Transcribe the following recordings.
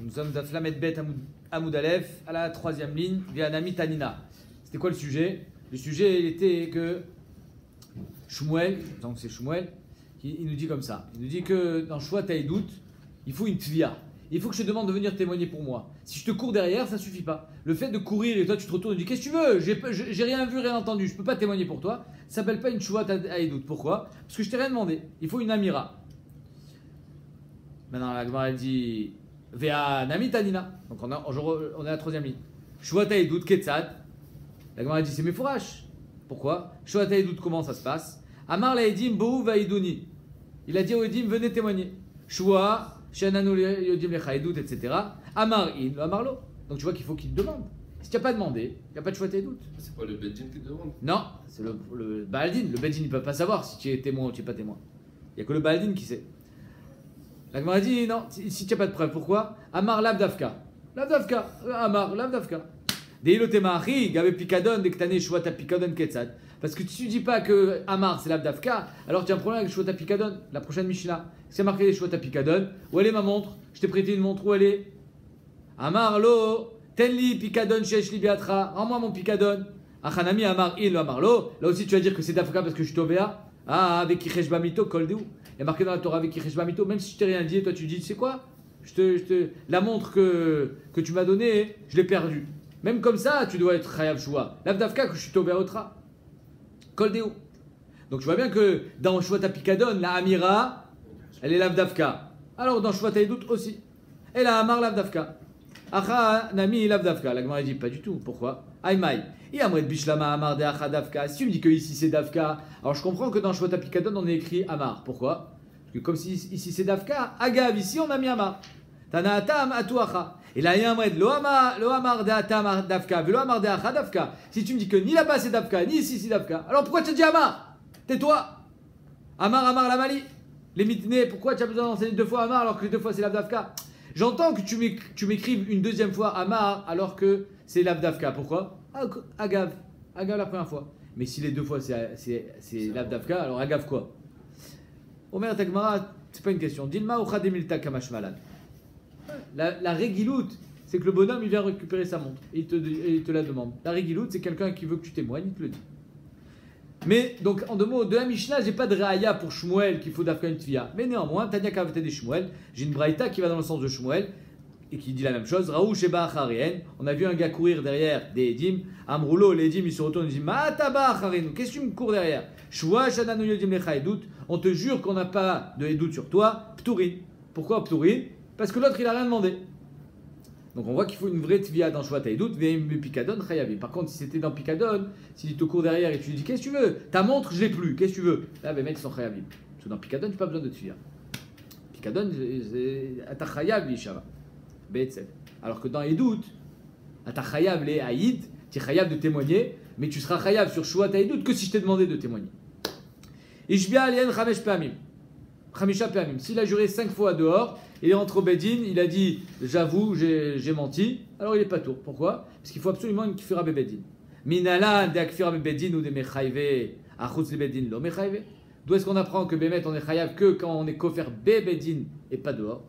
Nous sommes à Flamet Bet Amoud Aleph, à la troisième ligne, via Nami Tanina. C'était quoi le sujet? Le sujet, il était que Shmuel, donc c'est Shmuel, il nous dit comme ça. Il nous dit que dans Shua Taïdout, il faut une tvia. Il faut que je te demande de venir témoigner pour moi. Si je te cours derrière, ça suffit pas. Le fait de courir et toi tu te retournes et tu dis qu'est-ce que tu veux? J'ai rien vu, rien entendu, je peux pas témoigner pour toi. Ça s'appelle pas une Shua Taïdout. Pourquoi? Parce que je t'ai rien demandé. Il faut une amira. Maintenant la Gemara dit Vea Nami Tanina. Donc on est à la troisième ligne. Shua Taïdout Ketzad. La Gemara dit c'est mes fourrages. Pourquoi? Shua Taïdout, comment ça se passe? Amar la Edim Bou Vaïdouni. Il a dit aux Edim venez témoigner. Shua Shananu Yodim Lechaïdout, etc. Amar in, Amar lo. Donc tu vois qu'il faut qu'il te demande. Si tu n'as pas demandé, il n'y a pas de Shua Taïdout. C'est pas le Bedjin qui te demande? Non, c'est le Baaldin. Le Bedjin, ils ne peuvent pas savoir si tu es témoin ou tu n'es pas témoin. Il n'y a que le Baaldin qui sait. La Gemara dit non, si tu n'as pas de preuve, pourquoi? Amar Lavdavka. Lavdavka. Amar Lavdavka. Deilotemachi, Gabe Pikadon, Dektane Shwata Pikadon Ketzad. Parce que tu ne dis pas que Amar c'est Lavdavka, alors tu as un problème avec Shwata Pikadon, la prochaine Mishnah. C'est marqué les Shwata Pikadon. Où elle est ma montre? Je t'ai prêté une montre, où elle est? Amar lo, Tenli Pikadon Shesh Libiatra. Rends-moi mon Pikadon. Achanami Amar il, Amar lo. Là aussi tu vas dire que c'est Davka parce que je suis Tobéa. Ah, avec Kichesh Bamito, Koldeu. Il y a marqué dans la Torah avec Kichesh Bamito, même si je t'ai rien dit, toi tu dis, tu sais quoi? La montre que tu m'as donnée, je l'ai perdue. Même comme ça, tu dois être Chayav Shua. L'Avdavka que je suis Tobéa Otra. Koldeu. Donc je vois bien que dans Shwata Pikadon, la Amira, elle est l'Avdavka. Alors dans Shwata Taïdout aussi. Et la Amar l'Avdavka. Acha Nami l'Avdavka. La Gemara dit pas du tout. Pourquoi? Aïmaï. Et Amret Bishlama Amar de Acha Davka. Si tu me dis que ici c'est Davka, alors je comprends que dans Shwata Pikadon on est écrit Amar. Pourquoi? Parce que comme si ici c'est Davka, Agav, ici on a mis Amar. Tana Atam Atuacha. Et là il y a Amret Lo Amar de Atam Davka, Velo Amar de Acha Davka. Si tu me dis que ni là-bas c'est Davka, ni ici c'est Davka, alors pourquoi tu dis Amar? Tais-toi. Amar la Mali. Les mitnés, pourquoi tu as besoin d'enseigner deux fois Amar alors que les deux fois c'est l'Avdavka? J'entends que tu m'écrives une deuxième fois Amar alors que c'est l'Avdavka. Pourquoi? Agav la première fois. Mais si les deux fois c'est l'Avdavka, alors Agav quoi? Omer Tagmara, c'est pas une question. Dilma ou Khademilta Kamashmalan. La régiloute, c'est que le bonhomme il vient récupérer sa montre et il te la demande. La régiloute, c'est quelqu'un qui veut que tu témoignes, il te le dit. Mais donc en deux mots, de la Mishnah, j'ai pas de raaya pour Shmuel qu'il faut d'Afka une tvia. Mais néanmoins, Tanya Kavete des Shmuel, j'ai une braïta qui va dans le sens de Shmuel et qui dit la même chose. Raou Sheba Acharien, on a vu un gars courir derrière des Edim. Amroulo, les Edim, ils se retournent et disent Ma'ataba Acharenu, qu'est-ce que tu me cours derrière? Shua Shadanu Yodim Lecha Edut, on te jure qu'on n'a pas de Edut sur toi. Pturin. Pourquoi Pturin? Parce que l'autre il a rien demandé. Donc on voit qu'il faut une vraie tvia dans Shua Taïdout, V'em Pikadon Chayavi. Par contre, si c'était dans Pikadon, s'il te court derrière et tu lui dis qu'est-ce que tu veux? Ta montre, je l'ai plus, qu'est-ce que tu veux? Là, les mecs sont Chayavi. Parce que dans Pikadon, tu n'as pas besoin de tvia. Pikadon, c'est Ata Chayav l'Ishava. Alors que dans Edout, Ata Chayav les Haïd, tu es Chayav de témoigner, mais tu seras Chayav sur Shua Taïdout que si je t'ai demandé de témoigner. Ishbia Alien Chamesh Pamim. Chamisha Pamim. S'il a juré 5 fois dehors, il est rentré au Bedin, il a dit j'avoue, j'ai menti, alors il est pas tour. Pourquoi? Parce qu'il faut absolument une kfira bebedin. Minalan de kfira bebedin ou de mechayve, achutz lebedin lo mechayve. D'où est-ce qu'on apprend que Bémet on est chayav que quand on est kofer bebedin et pas dehors?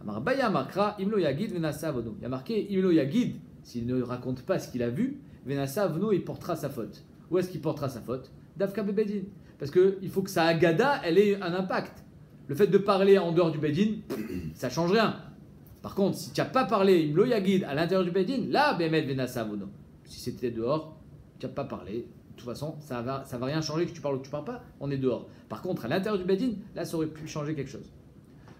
Amar Baya Makra, Imlo Yagid Venasa Avono. Il y a marqué Imlo Yagid, s'il ne raconte pas ce qu'il a vu, Venasa Avono, il portera sa faute. Où est-ce qu'il portera sa faute? Dafka bebedin. Parce qu'il faut que sa agada, elle ait un impact. Le fait de parler en dehors du Bedin, ça change rien. Par contre, si tu n'as pas parlé Imlo Yagid à l'intérieur du Bedin, là, Bemet Venasa Avono. Si c'était dehors, tu n'as pas parlé. De toute façon, ça va rien changer que tu parles ou que tu parles pas, on est dehors. Par contre, à l'intérieur du Bedin, là, ça aurait pu changer quelque chose.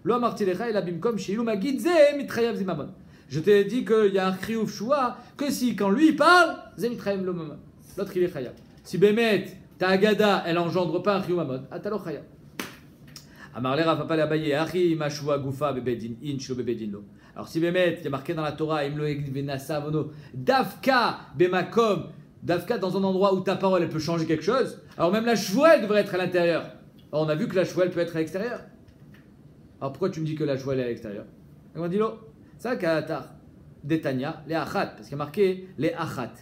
Lo Amartilecha et la Bimkom chez Iluma Gidze Mitrayav Zimamon. Je t'ai dit qu'il y a un Kriouf Shua, que si, quand lui il parle, Zemitrayav Lomamon. L'autre, il est Chayav. Si Bemet, ta Agada, elle engendre pas un Kriouf Mamon, Atalo Chayav. Alors si Bémet, il y a marqué dans la Torah, Dafka Bemakom, Dafka dans un endroit où ta parole elle peut changer quelque chose, alors même la chouelle devrait être à l'intérieur. Alors on a vu que la chouelle peut être à l'extérieur. Alors pourquoi tu me dis que la chouelle est à l'extérieur? On dit l'eau. Ça Kaatar, Detania, les Achat, parce qu'il y a marqué les Achat.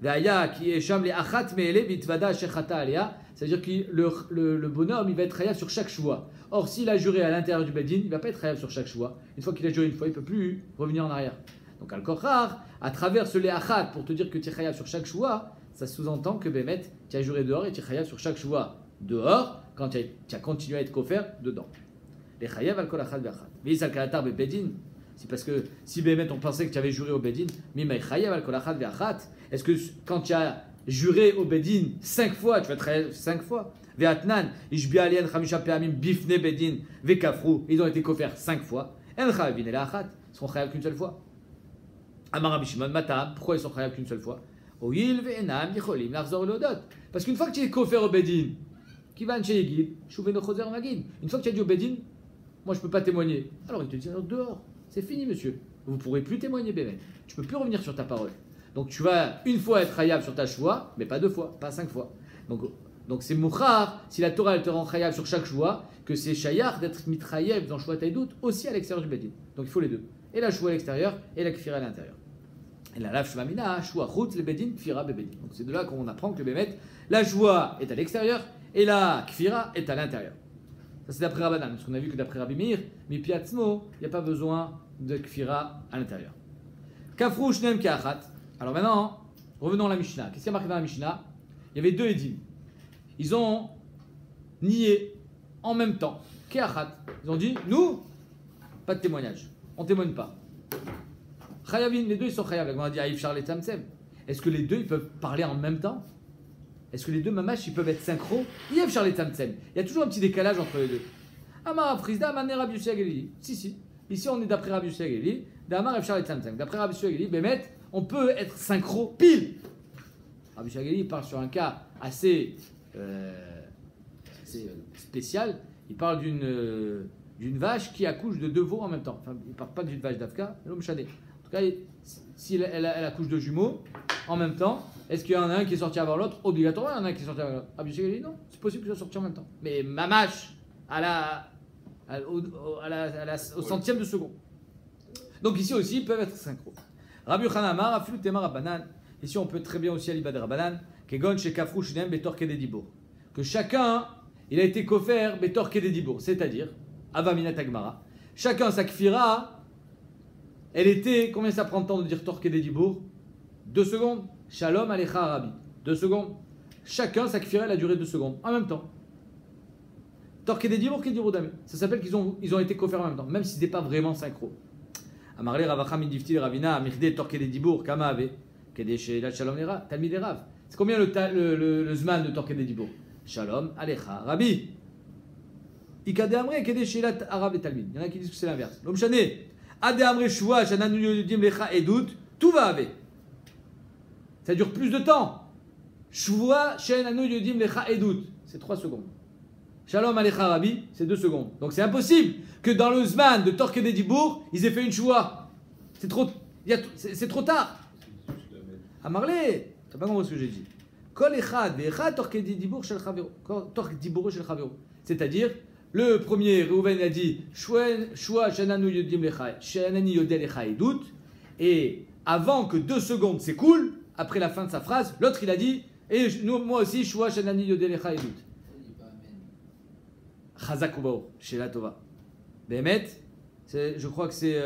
Veaya qui est Sham les Achat, mais les Bitvada Shechata Alia, C'est-à-dire que le bonhomme, il va être chayav sur chaque choix. Or, s'il a juré à l'intérieur du Bedin, il ne va pas être chayav sur chaque choix. Une fois qu'il a juré une fois, il ne peut plus revenir en arrière. Donc, al-Kochar, à travers ce le'achat, pour te dire que tu es chayav sur chaque choix, ça sous-entend que Bémet, tu as juré dehors et tu es chayav sur chaque choix dehors, quand tu as continué à être kofer dedans. Les chayav al-kol achat ve'achat. Mais il al-kalatar bedin. C'est parce que si Bémet, on pensait que tu avais juré au Bedin, mais chayav al-kol achat ve'achat. Est-ce que quand tu as juré au Bedin 5 fois, tu vas être chayav 5 fois? Ve'atnan, ishbia alien chamisha pe'amim bifne bedin ve'kafru. Ils ont été kofer 5 fois. En chayavin el achat. Ils seront chayav qu'une seule fois. Amar Rabbi Shimon Matam. Pourquoi ils sont chayav qu'une seule fois? Parce qu'une fois que tu es kofer au Bedin, une fois que tu as dit au Bedin, moi je ne peux pas témoigner. Alors il te dit dehors, c'est fini monsieur. Vous ne pourrez plus témoigner bébé. Tu ne peux plus revenir sur ta parole. Donc tu vas une fois être chayav sur ta choix, mais pas 2 fois, pas 5 fois. Donc c'est mouchar, si la Torah elle te rend chayav sur chaque choix, que c'est shayar d'être mitrayev dans choix taïdout aussi à l'extérieur du Bedin. Donc il faut les deux. Et la choix à l'extérieur et la kfira à l'intérieur. Et la lave shvamina, choua chut, le bedin, kfira bebedin. Donc c'est de là qu'on apprend que le bémet, la joie est à l'extérieur et la kfira est à l'intérieur. Ça c'est d'après Rabbanan, parce qu'on a vu que d'après Rabbi Meir, mi piatzmo, il n'y a pas besoin de kfira à l'intérieur. Kafru shnem keachat. Alors maintenant, revenons à la Mishnah. Qu'est-ce qu'il y a marqué dans la Mishnah? Il y avait 2 édim. Ils ont nié en même temps. Keachat. Ils ont dit, nous, pas de témoignage. On ne témoigne pas. Chayavin, les deux ils sont chayav. On a dit Aïf Charles et Tzamtzem. Est-ce que les deux ils peuvent parler en même temps? Est-ce que les deux mamash ils peuvent être synchro? Aïf Charles et Tzamtzem. Il y a toujours un petit décalage entre les deux. Amar Frisda, Mané Rabbi Yossi Agelili. Si. Ici on est d'après Rabbi Yossi Agelili. D'Amar Aïf Charles et Tzamtzem. D'après Rabbi Yossi Agelili, Bémet, on peut être synchro pile. Rabbi Yossi Agelili parle sur un cas assez spécial. Il parle d'une vache qui accouche de 2 veaux en même temps. Enfin, il ne parle pas d'une vache d'Afka, mais l'homme chané. Si elle accouche de jumeaux en même temps, est-ce qu'il y en a un qui est sorti avant l'autre? Obligatoirement, il y en a un qui est sorti avant l'autre. Ah, bien non, c'est possible que ça sorte en même temps. Mais mamash, au centième de seconde. Donc ici aussi, ils peuvent être synchro. Rabbi Chanamar, Afilu Tema Rabbanan. Ici, on peut très bien aussi aliba de Rabbanan. Kegon chez Kafru Shinem Betor Kededibour. Que chacun, il a été kofer Betor Kededibour. C'est-à-dire, Avamina Tagmara. Chacun sa kfira. Elle était, combien ça prend de temps de dire Torque des Dibour? 2 secondes. Shalom Alecha Arabi. 2 secondes. Chacun, sa kfira, elle a duré 2 secondes. En même temps. Torque des Dibour, Kedirou Dame. Ça s'appelle qu'ils ont été kofer en même temps, même si ce n'était pas vraiment synchro. Amarle Ravacha Midifti Ravina, Mirde Torque des Dibour, Kama Ave, Kedesh la Shalom Lera, Talmid Rav. C'est combien le Zman de Torque des Dibour? Shalom Alecha Arabi. Ikade Amre, Kedesh la Arabe et Talmid. Il y en a qui disent que c'est l'inverse. L'homme chané. Tout va avec. Ça dure plus de temps. C'est 3 secondes. Shalom Alecha Rabbi, c'est 2 secondes. Donc c'est impossible que dans le Zman de Torque des Dibour, ils aient fait une choua. C'est trop tard. Amarle, t'as pas compris ce que j'ai dit. Kol echad ve'echad Torque Dibour shel Chavero. Torque Dibour shel Chavero. C'est-à-dire, le premier, Reuven a dit Shua Shananu Yodim Lecha, Shanani Yodel Lecha Edut. Et avant que 2 secondes s'écoulent, après la fin de sa phrase, l'autre il a dit et moi aussi, Shua Shanani Yodel Lecha Edut. Chazak Ubao, Shela Tova. Behemet, je crois que c'est.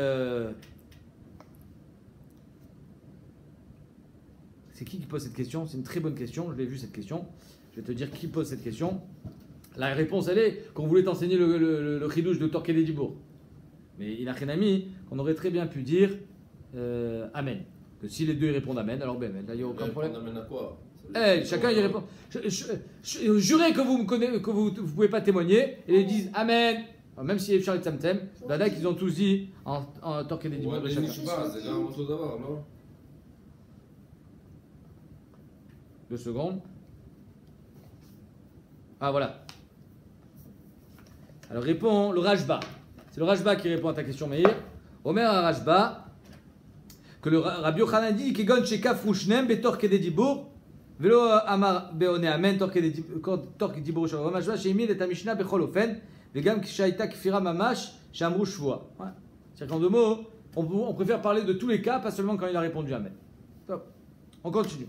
C'est qui pose cette question? C'est une très bonne question, je l'ai vu cette question. Je vais te dire qui pose cette question. La réponse, elle est qu'on voulait t'enseigner le chidouche de Torque des Dibour. Mais il a rien ami qu'on aurait très bien pu dire Amen. Que si les deux y répondent Amen, alors ben, là il n'y a aucun problème. Amen à quoi? Chacun y répond. Jurez que vous me connaissez, que vous ne pouvez pas témoigner, et ils disent Amen. Même si Charles et Tzamtzem, Dadak, ils ont tous dit en Torque des Dibour. Ouais, mais c'est la même chose d'abord, non? 2 secondes. Ah voilà. Alors répond le Rajba. C'est le Rajba qui répond à ta question, Meir. Omer à Rajba que le Rabbi Yochanan dit Kegon shekafru shnem betorke de dibour velo amar beone amen torke dibour shalom Rajba sheimid et Mishnah bechol ofen vegam kshaita kfira mamash shamru shvua. C'est-à-dire qu'en 2 mots, on préfère parler de tous les cas, pas seulement quand il a répondu amen. On continue.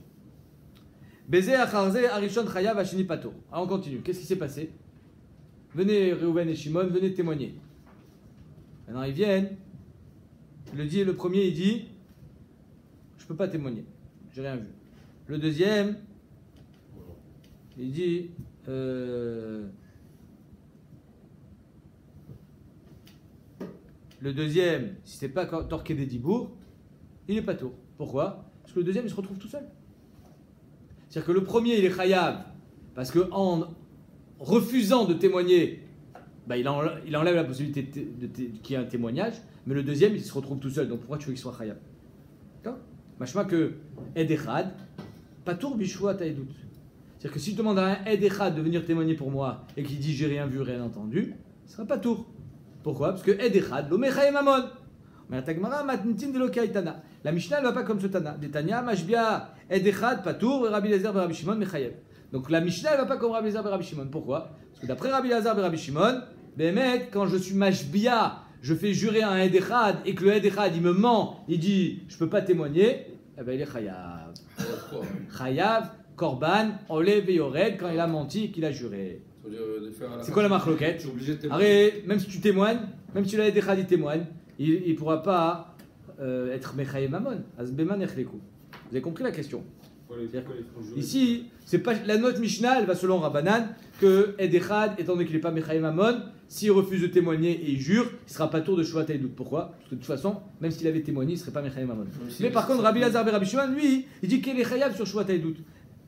Baiser acharze arishon chayav ashini patur. Alors on continue. Qu'est-ce qui s'est passé? Venez Reuven et Shimon, venez témoigner. Maintenant ils viennent. Le premier il dit, je peux pas témoigner, j'ai rien vu. Le deuxième, il dit, le deuxième, si c'est pas torqué des dibours, il est pas tour. Pourquoi? Parce que le deuxième il se retrouve tout seul. C'est-à-dire que le premier il est chayav parce que en refusant de témoigner, bah, il enlève la possibilité qu'il y ait un témoignage, mais le deuxième il se retrouve tout seul. Donc pourquoi tu veux qu'il soit chayav? D'accord? Machma que Ed Echad, patour bishua taïdout. C'est-à-dire que si je demande à un Ed Echad de venir témoigner pour moi et qu'il dit j'ai rien vu, rien entendu, ce sera pas tour. Pourquoi? Parce que Ed Echad, l'omechayem amon. Mais la Mishnah ne va pas comme ce Tana. Detania, Mashbia, Ed Echad, Patour, Rabbi Eliezer, Rabbi Shimon, Mechayev. Donc la Mishnah ne va pas comme Rabbi Eliezer, Rabbi Shimon. Pourquoi? Parce que d'après Rabbi Eliezer, Rabbi Shimon, Bémet, quand je suis Mashbia, je fais jurer à un Ed Echad et que le Ed Echad il me ment, il dit je ne peux pas témoigner, eh ben il est Chayav. Chayav, Korban, Olev et Yored quand il a menti et qu'il a juré. C'est quoi la marloquette? Arrête, même si tu témoignes, même si le Ed Echad il témoigne, il ne pourra pas être Mechayev Mamon. Azbeman Echleku. Vous avez compris la question? Ici, c'est pas, la note Mishnah, elle va selon Rabbanan que Ed Echad, étant donné qu'il n'est pas Mechayev Mamon, s'il refuse de témoigner et il jure, il ne sera pas tour de Shua Taïdout. Pourquoi? Parce que de toute façon, même s'il avait témoigné, il ne serait pas Mechayev Mamon. Mais par contre, Rabbi Lazar et Rabbi Shimon, lui, il dit qu'il est Chayav sur Shua Taïdout.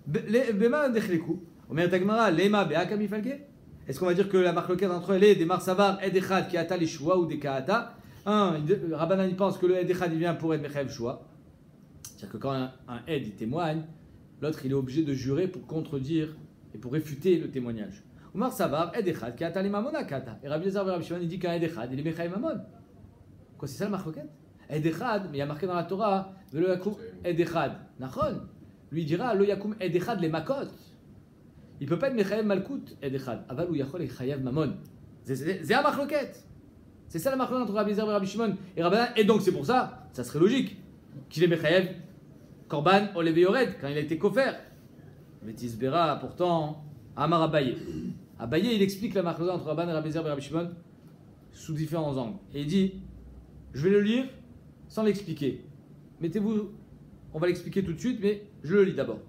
Beman Echleku. Omer Tagmara, Lema Be'akam Ifalke. Est-ce qu'on va dire que la marloquette entre elle est des Marsavar, Ed Echad qui ata les Shua ou des Kaata? Rabbanan il pense que le Ed Echad il vient pour être Mechayev Shua. C'est-à-dire que quand un Ed il témoigne, l'autre il est obligé de jurer pour contredire et pour réfuter le témoignage. Omar Savar, Ed Echad qui ata les Mamona Kata. Et Rabbi Eliezer et Rabbi Shimon il dit qu'un Ed Echad il est Mechayev Mamon. Quoi, c'est ça la marloquette? Ed Echad, mais il y a marqué dans la Torah, Velo Yakum Ed Echad. Nachon. Lui il dira Lo Yakum Ed Echad les Makot. Il ne peut pas être Mechayev Malkout Ed Echad. Aval ou Yachol et Chayav Mamon. C'est la marloquette. C'est ça la marque entre Rabbi Eliezer et Rabbi Shimon et Rabbanan. Et donc c'est pour ça, ça serait logique, qu'il est Mechayev, Korban, Olev et Yored, quand il a été kofer. Mais Tisbera, pourtant, Amar Abaye. Abaye, il explique la marque entre Rabbanan et Rabbi Eliezer et Rabbi Shimon sous différents angles. Et il dit, je vais le lire sans l'expliquer. Mettez-vous, on va l'expliquer tout de suite, mais je le lis d'abord.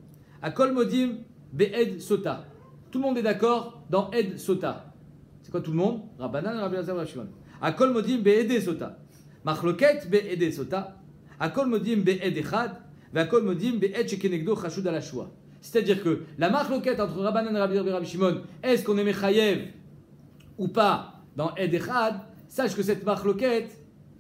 Akol Modim Be'ed Sota. Tout le monde est d'accord dans Ed Sota. C'est quoi tout le monde? Rabbanan et Rabbi Eliezer et Rabbi Shimon. Akol modim be'ede sota. Machloket be'ede sota. Akol modim be'ed echad. Akol modim be'ed shekenegdo chashud ala shua. C'est-à-dire que la machloket entre Rabbanan et Rabbi Shimon, est-ce qu'on est mechayev ou pas dans ed echad? Sache que cette machloket,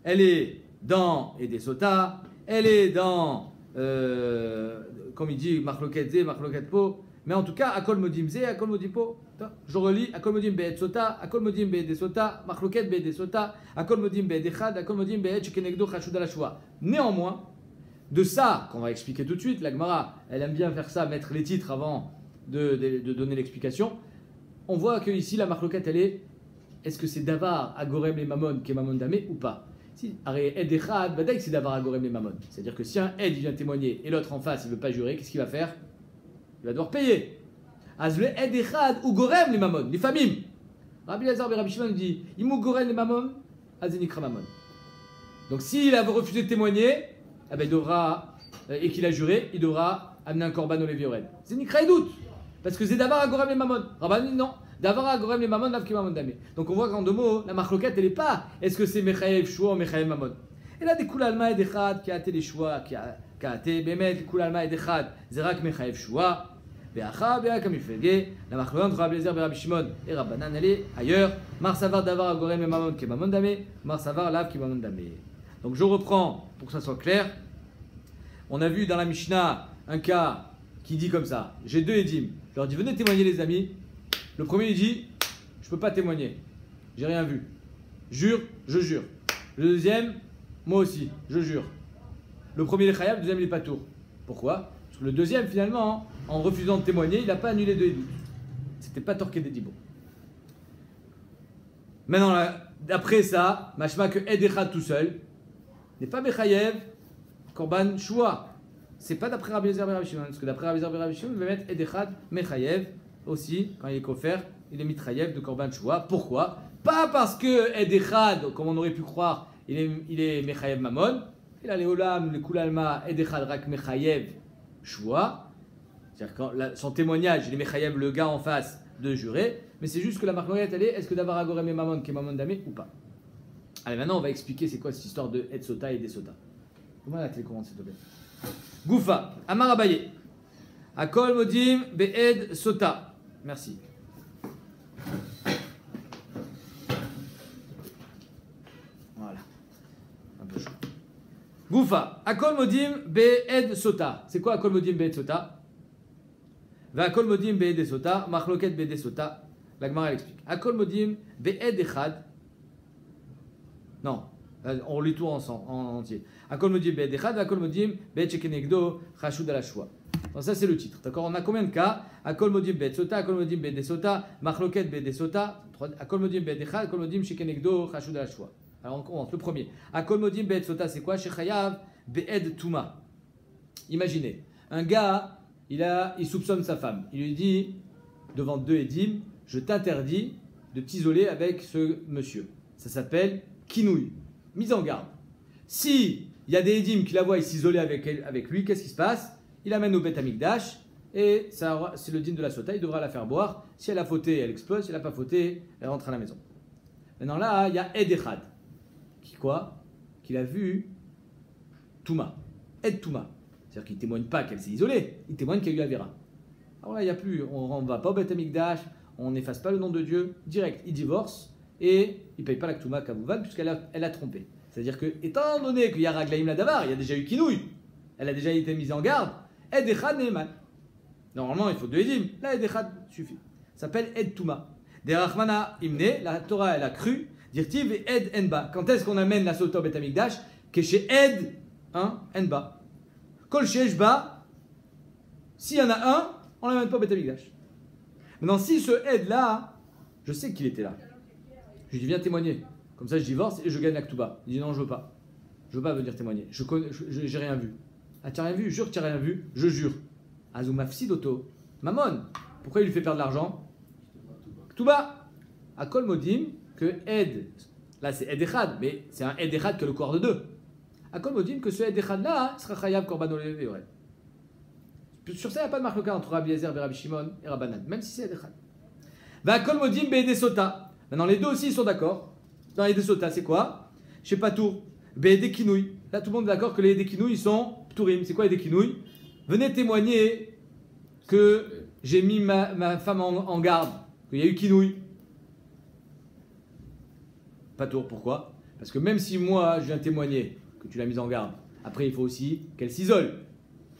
elle est dans ed sota, elle est dans, comme il dit, machloket ze, machloket po. Mais en tout cas, akol modim ze, akol modim po. Je relis, akol modim be'ed sota, akol modim be'ed sota, machloket be'ed sota, akol modim be'ed echad, akol modim be'ed shekenegdo chashud ala shua. Néanmoins, de ça, qu'on va expliquer tout de suite, la Gemara, elle aime bien faire ça, mettre les titres avant de donner l'explication. On voit que ici la machloket, elle est-ce que c'est davar agorem les mamon qui est mamon damé ou pas? Si, ed echad, badaï, c'est davar agorem les mamon. C'est-à-dire que si un ed vient témoigner et l'autre en face, il ne veut pas jurer, qu'est-ce qu'il va faire? Il va devoir payer. Az le ed echad ou gorem les mamon, les familles. Rabbi Eliezer et Rabbi Shimon dit, imou gorem les mamon, azenikra mamon. Donc s'il a refusé de témoigner, eh ben, il devra, et qu'il a juré, il devra amener un korban au léviored. C'est nikra et doute. Parce que c'est davar agorem les mamon. Rabban dit non. Davar agorem les mamon, lav ki mamon damé. Donc on voit qu'en deux mots, la marloquette, elle n'est pas est-ce que c'est mechayev shua ou mechayev mamon. Et là, des koulalma et dechad, qui a été les shua, qui a été bemet, koulalma et dechad, zerak mechayev shua. Be'acha, be'acha mifege. La marloquette entre Rabbi Eliezer et Rabbi Shimon et Rabbanan, elle est ailleurs. Mar savar davar agorem les mamon qui mamon damé. Mar savar lav ki mamon damé. Donc je reprends pour que ça soit clair. On a vu dans la Mishnah un cas qui dit comme ça. J'ai deux édim. Je leur dis venez témoigner les amis. Le premier il dit je peux pas témoigner. J'ai rien vu. Jure, je jure. Le deuxième, moi aussi, je jure. Le premier il est khayab, le deuxième il est pas tour. Pourquoi? Parce que le deuxième finalement, en refusant de témoigner, il n'a pas annulé deux édouts. C'était pas torqué des dibos. Maintenant, d'après ça, machma que Ed Echad tout seul n'est pas Mechayev, Korban Shua. c'est pas d'après Rabbi Eliezer et Rabbi Shimon. Parce que d'après Rabbi Eliezer et Rabbi Shimon, il va mettre Edechad Mechayev aussi, quand il est kofer, il est mitrayev de Korban Shua. Pourquoi? Pas parce que Edechad, comme on aurait pu croire, il est Mechayev Mamon. Il a les Olam, les Kulalma, Edechad Rak Mechayev Shua. C'est-à-dire quand son témoignage, il est Mechayev le gars en face de jurer. Mais c'est juste que la marque elle est, est-ce que d'avoir Agorem et Mamon qui est Mamon Damé ou pas? Allez, maintenant on va expliquer c'est quoi cette histoire de Ed Sota et des Sota. Comment la télécommande s'il te plaît? Goufa, Amar Abaye. Akol Modim Be'ed Sota. Merci. Voilà. Un peu chaud. Goufa. Akol Modim Be'ed Sota. C'est quoi Akol Modim Be'ed Sota? Va Akol Modim Be'ed Sota. Machloket Be'ed Sota. La Gemara elle explique. Akol Modim Be'ed Echad. Non. On lit tout ensemble, en entier. Akol Modim Be'ed Echad. Akol Modim Be'ed Shekenegdo. Chashud ala Shua. Donc ça c'est le titre, d'accord? On a combien de cas? Akol modim be'ed sota, akol modim be'ed sota, machloket be'ed sota, akol modim be'ed echad, akol modim shekenegdo chashud al shua. Alors on commence, le premier. Akol modim be'ed sota, c'est quoi? Shechayav be'ed tuma. Imaginez, un gars, il soupçonne sa femme. Il lui dit, devant deux édim, je t'interdis de t'isoler avec ce monsieur. Ça s'appelle kinouille, mise en garde. Si il y a des édim qui la voient s'isoler avec lui, qu'est-ce qui se passe? Il amène au Beth Amikdash et c'est le dîme de la sota, il devra la faire boire. Si elle a fauté, elle explose. Si elle n'a pas fauté, elle rentre à la maison. Maintenant là, il y a Ed Echad. Qu'il a vu Touma. Ed Touma. C'est-à-dire qu'il ne témoigne pas qu'elle s'est isolée, il témoigne qu'il y a eu Avera. Alors là, il n'y a plus, on ne va pas au Beth Amikdash, on n'efface pas le nom de Dieu. Direct, il divorce et il ne paye pas la Ktouma Kavouvan puisqu'elle a trompé. C'est-à-dire que, étant donné qu'il y a Raglaïm Ladavar, il y a déjà eu Kinouille, elle a déjà été mise en garde. Ed Echad Neeman. Normalement, il faut deux Edim. Là, Ed Echad suffit. Ça s'appelle Ed Touma. Des Rachmana Imne, la Torah, elle a cru. Dirtiv et Ed Enba. Quand est-ce qu'on amène la Sota au Bet Amikdash? Que chez Ed Enba. Kol Sheshba, s'il y en a un, on ne l'amène pas au Bet Amikdash. Maintenant, si ce Ed là, je sais qu'il était là. Je lui dis, viens témoigner. Comme ça, je divorce et je gagne la Ktouba. Il dit, non, je veux pas. Je veux pas venir témoigner. J'ai rien vu. Ah, tu n'as rien vu? Jure que tu n'as rien vu? Je jure. Azumafsi Doto. Mamon. Pourquoi il lui fait perdre de l'argent? Ktouba. Akol Modim, que Ed. Là, c'est Ed Echad, mais c'est un Ed Echad que le corps de deux. Akol Modim, que ce Ed Echad là sera Chayav Korban Olevé. Sur ça, il n'y a pas de marque entre Rabbi Eliezer, Rabbi Shimon et Rabbanan, même si c'est Ed Echad. Va Akol Modim Be'ed Sota. Maintenant, les deux aussi, ils sont d'accord. Dans les deux Sota, c'est quoi? Chez Patour. Be'ed Kinouille. Là, tout le monde est d'accord que les Kinouilles sont Ptourim. C'est quoi les Kinouilles? Venez témoigner que j'ai mis ma femme en garde, qu'il y a eu Kinouille. Patour, pourquoi? Parce que même si moi, je viens témoigner que tu l'as mise en garde, après, il faut aussi qu'elle s'isole.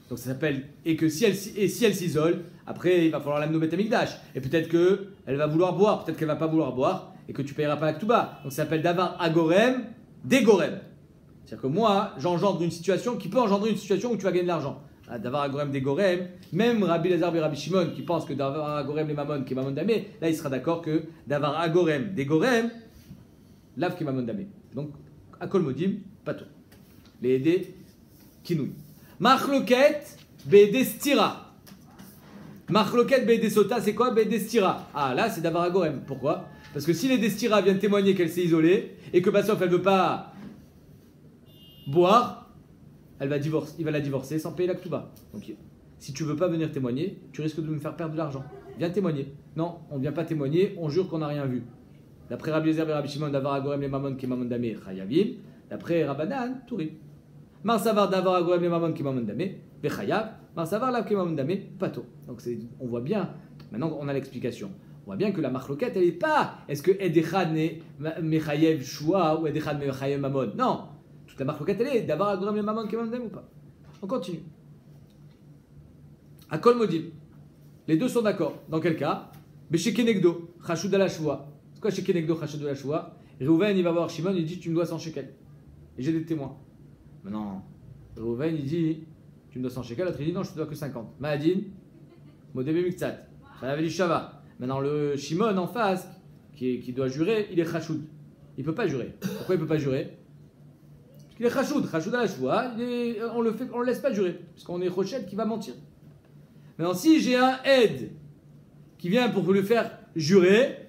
Donc ça s'appelle... Et que si elle s'isole, après, il va falloir l'amener au Beth Amikdash. Et peut-être qu'elle va vouloir boire, peut-être qu'elle va pas vouloir boire, et que tu payeras pas la Ktouba. Donc ça s'appelle Davar Agorem, Degorem. C'est-à-dire que moi, j'engendre une situation qui peut engendrer une situation où tu vas gagner de l'argent. Davar Agorem Degorem, même Rabbi Eliezer et Rabbi Shimon qui pensent que Davar Agorem les Mamon qui est Mamon Damé, là il sera d'accord que Davar Agorem Degorem, Lav qui est Mamon Damé. Donc, Akol Modim, Pato. Les aidés, Kinouille. Machloket Be'ede Stira. Machloket Be'ede Sota, c'est quoi Be'ede Stira? Ah là, c'est Davar Agorem. Pourquoi? Parce que si les Stira viennent témoigner qu'elle s'est isolée et que Bassof elle veut pas boire, il va la divorcer sans payer la Ktouba. Donc, si tu veux pas venir témoigner, tu risques de me faire perdre de l'argent. Viens témoigner. Non, on ne vient pas témoigner, on jure qu'on n'a rien vu. D'après Rabbi Eliezer et Rabbi Shimon, Davar Agorem les Mamon qui est Mamon Damé, Chayavim. D'après Rabbanan, Tourim. Marsavar Davar Agorem les Mamon qui est Mamon Damé, Bechayav. Marsavar Lav qui est Mamon Damé, Pato. Donc on voit bien, maintenant on a l'explication. On voit bien que la machloquette, elle n'est pas est-ce que Ed Echad n'est Mechayev Shua ou Ed Echad Mechayev Mamon. Non. Toute la marque elle est d'avoir Agorem le Mamon qui est Mamon ou pas. On continue. Akol Modim. Les deux sont d'accord. Dans quel cas? Beshekenegdo, Chashud ala Shua. C'est quoi Shekenegdo, Chashud ala Shua? Reuven, il va voir Shimon, il dit tu me dois 100 shekels. Et j'ai des témoins. Maintenant, Reuven, il dit tu me dois 100 shekels. L'autre, il dit non, je te dois que 50. Mahadin, Modebe Miktsat. Chalav Shava. Maintenant, le Shimon en face, qui doit jurer, il est Chashud. Il ne peut pas jurer. Pourquoi il ne peut pas jurer? Parce il est chachoud à la choua, on le laisse pas jurer, parce qu'on est rochette qui va mentir. Maintenant, si j'ai un aide qui vient pour le faire jurer,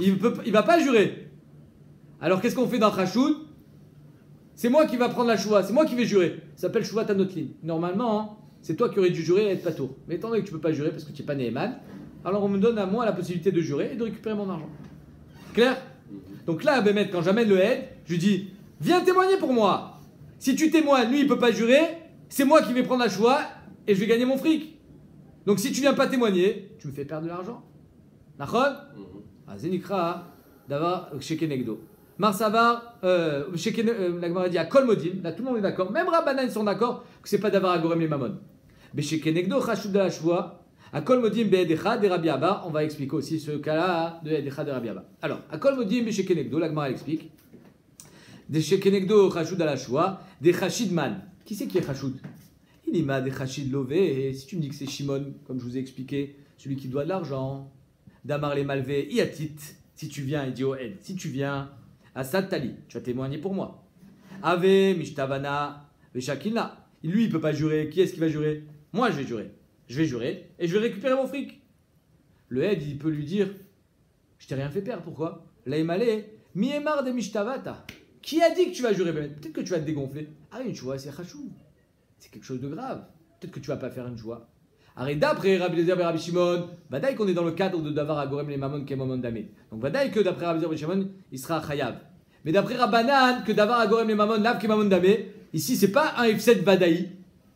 il va pas jurer. Alors qu'est-ce qu'on fait dans chachoud? C'est moi qui va prendre la choua, c'est moi qui vais jurer. Ça s'appelle choua tanotlin. Normalement, hein, c'est toi qui aurais dû jurer et être patour. Mais étant donné que tu peux pas jurer parce que tu n'es pas Neheman, alors on me donne à moi la possibilité de jurer et de récupérer mon argent. Clair? Donc là, Bémet, quand j'amène le aide, je lui dis, viens témoigner pour moi. Si tu témoignes, lui il peut pas jurer, c'est moi qui vais prendre la choua et je vais gagner mon fric. Donc si tu viens pas témoigner, tu me fais perdre de l'argent. Nachon? Zenikra, d'avoir chez Kenegdo. Marsavar, la Gemara dit à Kol Modim, là tout le monde est d'accord, même Rabbanan ils sont d'accord que c'est pas d'avoir agorem les mamon. Mais chez Kenegdo, Chashud de la Shua, à Kol Modim Be'edecha de Rabbi Abba, on va expliquer aussi ce cas-là de Edecha de Rabbi Abba. Alors, à Kol Modim chez Kenegdo, la Gemara explique, de chez Kenegdo, Chashud de la Shua, des Chashidman. Qui c'est qui est Chashud? Il y a des Chashid Lové, et si tu me dis que c'est Shimon, comme je vous ai expliqué, celui qui doit de l'argent, Damar les Malvé, Iatit, si tu viens, il dit au Ed, si tu viens, Asad Tali, tu vas témoigner pour moi. Ave, Mishtavana, Veshakilna. Lui, il ne peut pas jurer. Qui est-ce qui va jurer? Moi, je vais jurer. Je vais jurer et je vais récupérer mon fric. Le Ed, il peut lui dire, je t'ai rien fait perdre, pourquoi? Laïmale, Miemar de Mishtavata. Qui a dit que tu vas jurer? Peut-être que tu vas te dégonfler. Ah, une choix, c'est chachou. C'est quelque chose de grave. Peut-être que tu vas pas faire une choix. Arrête d'après Rabbi Eliezer et Rabbi Shimon, Vadaï qu'on est dans le cadre de Davar Agorem les Mamon qui est Mamon Damé. Donc Vadaï que d'après Rabbi Eliezer et Shimon, il sera Chayav. Mais d'après Rabbanan, que Davar Agorem les Mamon, Lav qui est Mamon Damé, ici c'est pas un F7 Vadaï.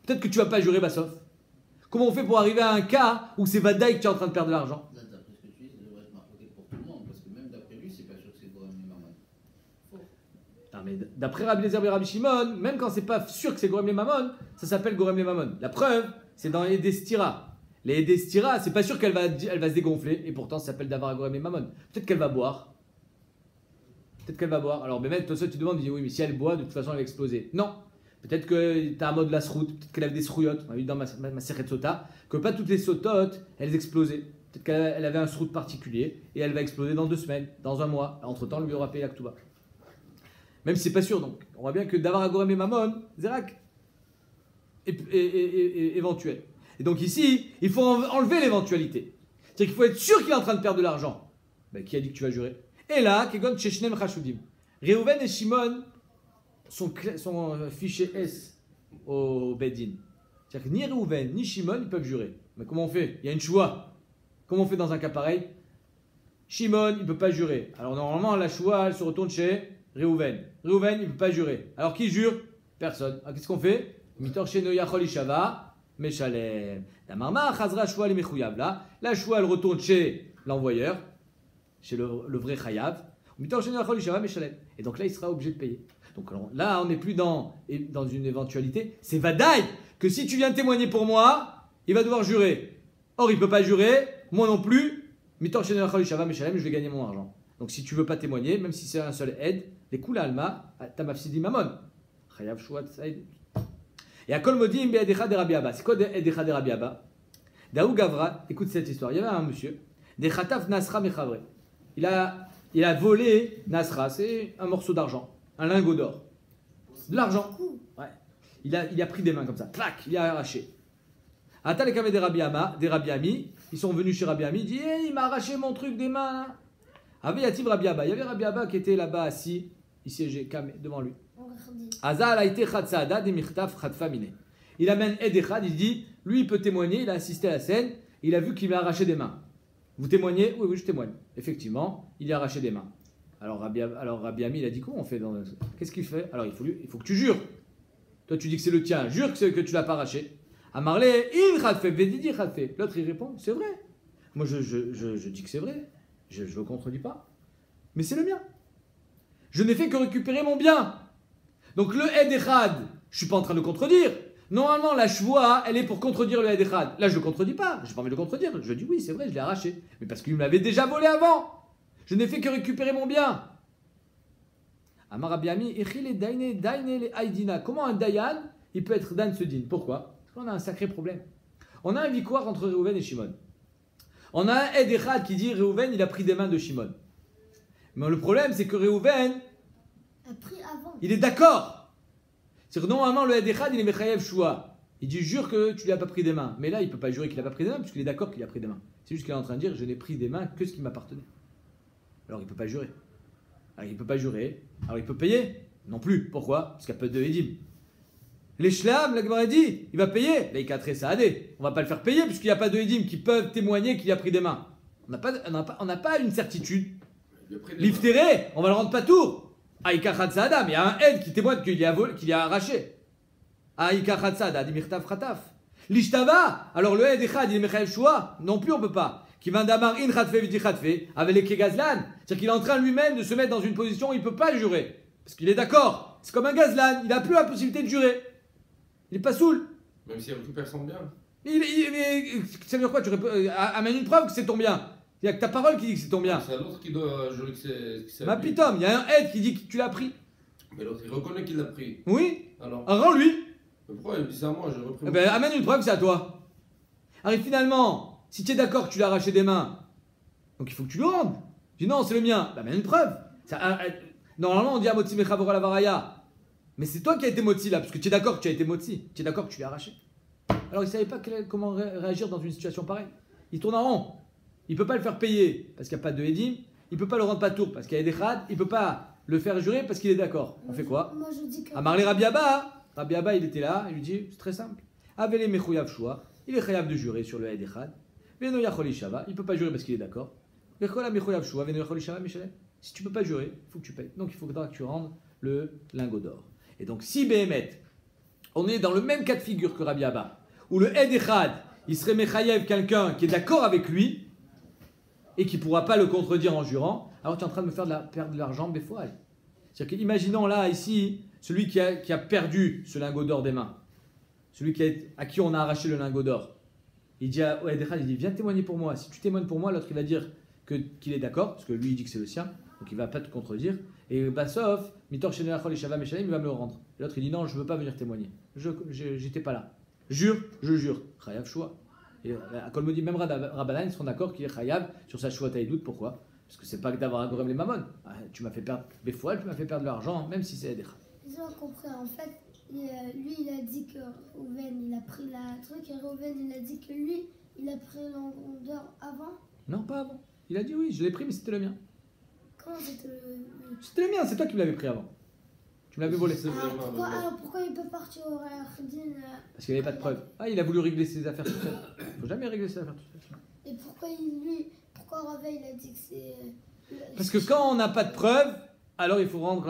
Peut-être que tu vas pas jurer Bassof. Comment on fait pour arriver à un cas où c'est Vadaï que tu es en train de perdre de l'argent? Là, d'après ce que tu dis, ça devrait être marqué pour tout le monde, parce que même d'après lui, c'est pas sûr que c'est Gorem les Mamon. Non mais d'après Rabbi Eliezer et Rabbi Shimon, même quand c'est pas sûr que c'est Gorem les Mamon, ça s'appelle Gorem les Mamon. La preuve, c'est dans les Destira. Les Destira, c'est pas sûr qu'elle va se dégonfler, et pourtant ça s'appelle Davar Agorem et Mamon. Peut-être qu'elle va boire. Peut-être qu'elle va boire. Alors, mais toi, tu te demandes, tu dis oui, mais si elle boit, de toute façon, elle va exploser. Non. Peut-être que tu as un mode la sroute, peut-être qu'elle avait des srouillottes. On a vu dans ma série de sota, que pas toutes les sototes, elles explosaient. Peut-être qu'elle avait un sroute particulier, et elle va exploser dans 2 semaines, dans 1 mois. Entre-temps, elle lui aura payé la Ktuba. Même si c'est pas sûr, donc. On voit bien que Davar Agorem et Mamon, Zerak, est éventuel. Et donc ici, il faut enlever l'éventualité. C'est-à-dire qu'il faut être sûr qu'il est en train de perdre de l'argent. Ben, qui a dit que tu vas jurer? Et là, Kegon Cheshnem Chashudim. Reuven et Shimon sont fichés S au Bedin. C'est-à-dire que ni Reuven ni Shimon ils peuvent jurer. Mais comment on fait? Il y a une choua. Comment on fait dans un cas pareil? Shimon, il ne peut pas jurer. Alors normalement, la choua, elle se retourne chez Reuven. Reuven, il ne peut pas jurer. Alors qui jure? Personne. Alors qu'est-ce qu'on fait? Mitor Sheno Yachol Ishava. Meshalem. La marma chazra choua les mechouyav. Là, la choua elle retourne chez l'envoyeur, chez le vrai chayav. Et donc là, il sera obligé de payer. Donc là, on n'est plus dans une éventualité. C'est Vadaï que si tu viens témoigner pour moi, il va devoir jurer. Or, il ne peut pas jurer, moi non plus. Je vais gagner mon argent. Donc si tu ne veux pas témoigner, même si c'est un seul aide, les coups alma, tamafsidi mamon. Chayav choua tsaïd. Et à Kol Modim Be'edecha de Rabbi Abba. C'est quoi Edecha de Rabbi Abba? Daou Gavra, écoute cette histoire. Il y avait un monsieur, des Khataf Nasra Mechavre. Il a volé Nasra, c'est un morceau d'argent, un lingot d'or. De l'argent. Ouais. Il a pris des mains comme ça, clac, il a arraché. Atal et Kame des Rabbi Ami, ils sont venus chez Rabbi Ami, il dit hey, il m'a arraché mon truc des mains. Avait Yativ Rabbi Abba. Il y avait Rabbi Abba qui était là-bas assis, il siégeait devant lui. Azal a été Khatsada des Mirtaf Khatfamine. Il amène Edechad, il dit lui il peut témoigner, il a assisté à la scène, il a vu qu'il m'a arraché des mains. Vous témoignez? Oui, je témoigne. Effectivement, il a arraché des mains. Alors Rabbi Ami, il a dit comment on fait Qu'est-ce qu'il fait? Alors il faut que tu jures. Toi tu dis que c'est le tien, jure que tu l'as pas arraché. Amarlé, il Khadfe, Vedidi Khadfe. L'autre il répond, c'est vrai. Moi je dis que c'est vrai. Je ne le contredis pas. Mais c'est le mien. Je n'ai fait que récupérer mon bien. Donc le Edechad, je ne suis pas en train de le contredire. Normalement, la choua, elle est pour contredire le Edechad. Là, je ne le contredis pas. Je n'ai pas envie de le contredire. Je dis oui, c'est vrai, je l'ai arraché. Mais parce qu'il me l'avait déjà volé avant. Je n'ai fait que récupérer mon bien. Amarabiami, Echile Daine le Aïdina. Comment un Dayan, il peut être Dan Sedin? Pourquoi? Parce qu'on a un sacré problème. On a un victoire entre Reuven et Shimon. On a un Edechad qui dit Reuven, il a pris des mains de Shimon. Mais le problème, c'est que Reuven, il est d'accord. C'est-à-dire que normalement, le Ed Echad, il est Mechayev Shua. Il dit jure que tu lui as pas pris des mains. Mais là, il ne peut pas jurer qu'il n'a pas pris des mains, puisqu'il est d'accord qu'il a pris des mains. C'est juste qu'il est en train de dire je n'ai pris des mains que ce qui m'appartenait. Alors il ne peut pas jurer. Alors il ne peut pas jurer. Alors il peut payer? Non plus. Pourquoi? Parce qu'il n'y a pas de Edim. Les Shlam, la Gemara dit, il va payer. Là, il cadre ça adé. On ne va pas le faire payer puisqu'il n'y a pas de Edim qui peuvent témoigner qu'il a pris des mains. On n'a pas une certitude. L'Ifteré, on va le rendre pas tour. Aïka Khatsada, mais il y a un aide qui témoigne qu'il a arraché. Aïka Khatsada, dit Mirtav Khataf. L'Ishtava, alors le aide Echad, il est Mechayev Shua. Non plus, on ne peut pas. Qui va d'Amar in Khatfe viti Khatfe, avec les Kegazlan. C'est-à-dire qu'il est en train lui-même de se mettre dans une position où il ne peut pas jurer. Parce qu'il est d'accord. C'est comme un Gazlan, il n'a plus la possibilité de jurer. Il n'est pas saoul. Même si elle récupère son bien. Ça veut dire quoi? Amène une preuve que c'est ton bien. Il n'y a que ta parole qui dit que c'est ton bien. C'est l'autre qui doit jurer que c'est. Ma pitom, il y a un aide qui dit que tu l'as pris. Mais l'autre il reconnaît qu'il l'a pris. Oui. Alors Rends-lui. Mais pourquoi il dit ça à moi? J'ai repris. Amène une preuve que c'est à toi. Alors finalement, si tu es d'accord que tu l'as arraché des mains, donc il faut que tu le rendes. Tu dis non, c'est le mien. Amène une preuve. Normalement, on dit à Motzi Mechavora la Varaya. Mais c'est toi qui as été Motzi là, parce que tu es d'accord que tu as été Motzi. Tu es d'accord que tu l'as arraché. Alors il ne savait pas comment réagir dans une situation pareille. Il tourne en rond. Il ne peut pas le faire payer parce qu'il n'y a pas de Edim. Il ne peut pas le rendre pas tour parce qu'il y a Edechad. Il ne peut pas le faire jurer parce qu'il est d'accord. On fait quoi? Moi je dis que. Amarle Rabbi Abba. Rabbi Abba, il était là. Il lui dit c'est très simple. Avele Mechouyav Shua. Il est chayav de jurer sur le Edechad. Veno Yachol Ishava. Il ne peut pas jurer parce qu'il est d'accord. Vechola Mechouyav Shua. Veno Yachol Ishava Mishalem. Si tu ne peux pas jurer, il faut que tu payes. Donc il faudra que tu rendes le lingot d'or. Et donc si Behemet, on est dans le même cas de figure que Rabbi Abba, où le Edechad, il serait Mechayev quelqu'un qui est d'accord avec lui et qui ne pourra pas le contredire en jurant, alors tu es en train de me faire perdre de l'argent des fois. C'est-à-dire qu'imaginons là, ici, celui qui a perdu ce lingot d'or des mains, celui à qui on a arraché le lingot d'or. Il dit à Edechad, il dit viens témoigner pour moi. Si tu témoignes pour moi, l'autre il va dire qu'il est d'accord, parce que lui il dit que c'est le sien, donc il ne va pas te contredire. Et Bassof, Mitor Shenachol et Shava Meshalem, il va me le rendre. L'autre il dit non, je ne veux pas venir témoigner. J'étais pas là. Jure, je jure. Chayav Shua. Et à Kolmodi, même Rabbanan, ils seront d'accord qu'il est Chayav sur sa Shua Taïdout. Pourquoi? Parce que c'est pas que d'avoir un gorem les mamon. Tu m'as fait perdre des fois, tu m'as fait perdre de l'argent, même si c'est Edechad. Ils ont compris. En fait, lui il a dit que Reuven il a pris la truc et Reuven il a dit que lui il a pris l'engondeur avant. Non, pas avant. Il a dit oui, je l'ai pris, mais c'était le mien. Comment c'était C'était le mien, c'est toi qui me l'avais pris avant. Tu me l'avais volé. alors pourquoi il peut partir au Khadin Parce qu'il n'y avait pas de preuve. Il a voulu régler ses affaires tout seul. Il ne faut jamais régler ses affaires tout seul. Et pourquoi Reuven il a dit que c'est. Parce que quand on n'a pas de preuve, alors il faut rendre